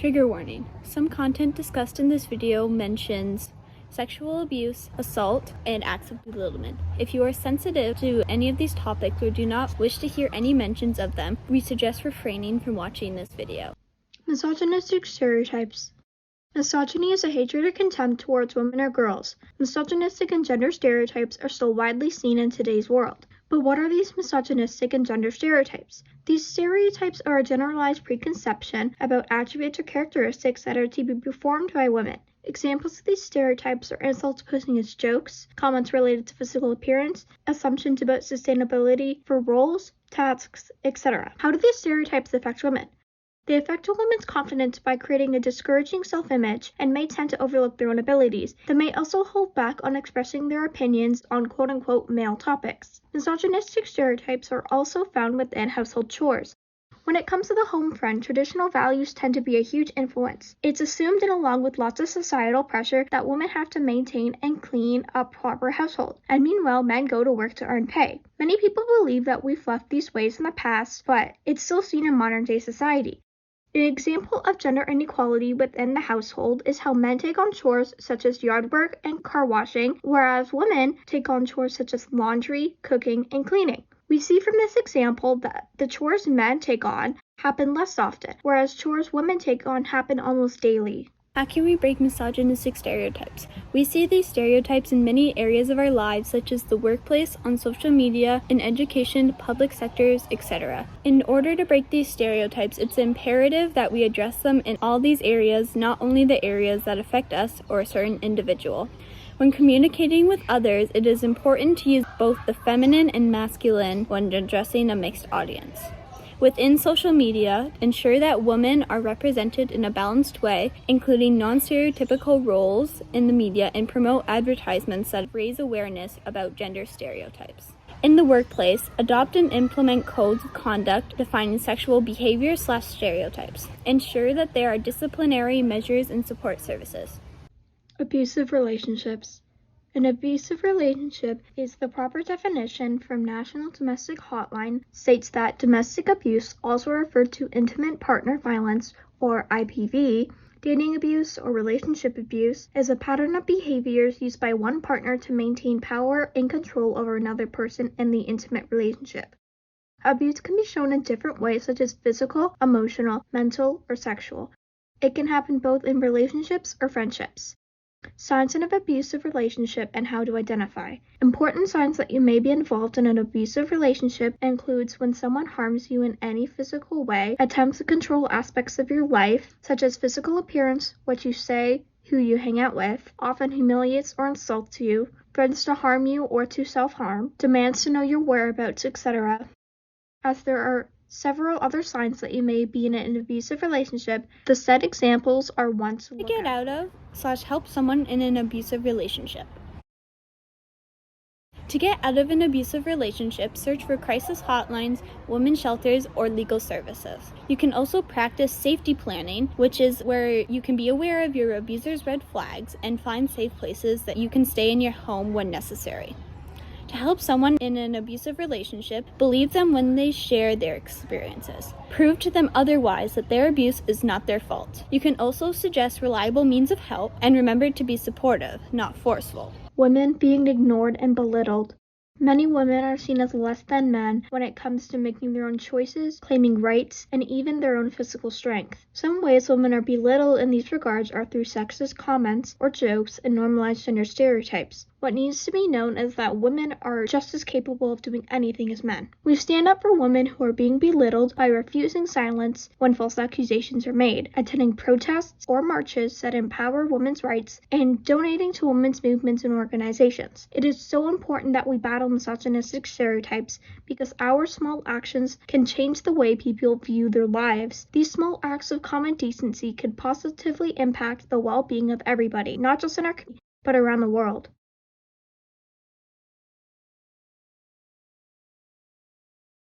Trigger warning. Some content discussed in this video mentions sexual abuse, assault, and acts of belittlement. If you are sensitive to any of these topics or do not wish to hear any mentions of them, we suggest refraining from watching this video. Misogynistic stereotypes. Misogyny is a hatred or contempt towards women or girls. Misogynistic and gender stereotypes are still widely seen in today's world. But what are these misogynistic and gender stereotypes? These stereotypes are a generalized preconception about attributes or characteristics that are to be performed by women. Examples of these stereotypes are insults posing as jokes, comments related to physical appearance, assumptions about sustainability for roles, tasks, etc. How do these stereotypes affect women? They affect a woman's confidence by creating a discouraging self-image and may tend to overlook their own abilities. They may also hold back on expressing their opinions on quote-unquote male topics. Misogynistic stereotypes are also found within household chores. When it comes to the home front, traditional values tend to be a huge influence. It's assumed and along with lots of societal pressure that women have to maintain and clean a proper household, and meanwhile men go to work to earn pay. Many people believe that we've left these ways in the past, but it's still seen in modern day society. An example of gender inequality within the household is how men take on chores such as yard work and car washing, whereas women take on chores such as laundry, cooking, and cleaning. We see from this example that the chores men take on happen less often, whereas chores women take on happen almost daily. How can we break misogynistic stereotypes? We see these stereotypes in many areas of our lives, such as the workplace, on social media, in education, public sectors, etc. In order to break these stereotypes, it's imperative that we address them in all these areas, not only the areas that affect us or a certain individual. When communicating with others, it is important to use both the feminine and masculine when addressing a mixed audience. Within social media, ensure that women are represented in a balanced way, including non-stereotypical roles in the media, and promote advertisements that raise awareness about gender stereotypes. In the workplace, adopt and implement codes of conduct defining sexual behavior/stereotypes. Ensure that there are disciplinary measures and support services. Abusive relationships. An abusive relationship is the proper definition from National Domestic Hotline, states that domestic abuse, also referred to intimate partner violence or IPV, dating abuse or relationship abuse, is a pattern of behaviors used by one partner to maintain power and control over another person in the intimate relationship. Abuse can be shown in different ways such as physical, emotional, mental, or sexual. It can happen both in relationships or friendships. Signs in an abusive relationship and how to identify. Important signs that you may be involved in an abusive relationship includes when someone harms you in any physical way, attempts to control aspects of your life, such as physical appearance, what you say, who you hang out with, often humiliates or insults you, threatens to harm you or to self-harm, demands to know your whereabouts, etc. As there are several other signs that you may be in an abusive relationship, the said examples are ones to get out of / help someone in an abusive relationship. To get out of an abusive relationship, search for crisis hotlines, women's shelters, or legal services. You can also practice safety planning, which is where you can be aware of your abuser's red flags and find safe places that you can stay in your home when necessary. To help someone in an abusive relationship, believe them when they share their experiences. Prove to them otherwise that their abuse is not their fault. You can also suggest reliable means of help and remember to be supportive, not forceful. Women being ignored and belittled. Many women are seen as less than men when it comes to making their own choices, claiming rights, and even their own physical strength. Some ways women are belittled in these regards are through sexist comments or jokes and normalized gender stereotypes. What needs to be known is that women are just as capable of doing anything as men. We stand up for women who are being belittled by refusing silence when false accusations are made, attending protests or marches that empower women's rights, and donating to women's movements and organizations. It is so important that we battle misogynistic stereotypes because our small actions can change the way people view their lives. These small acts of common decency could positively impact the well-being of everybody, not just in our community, but around the world.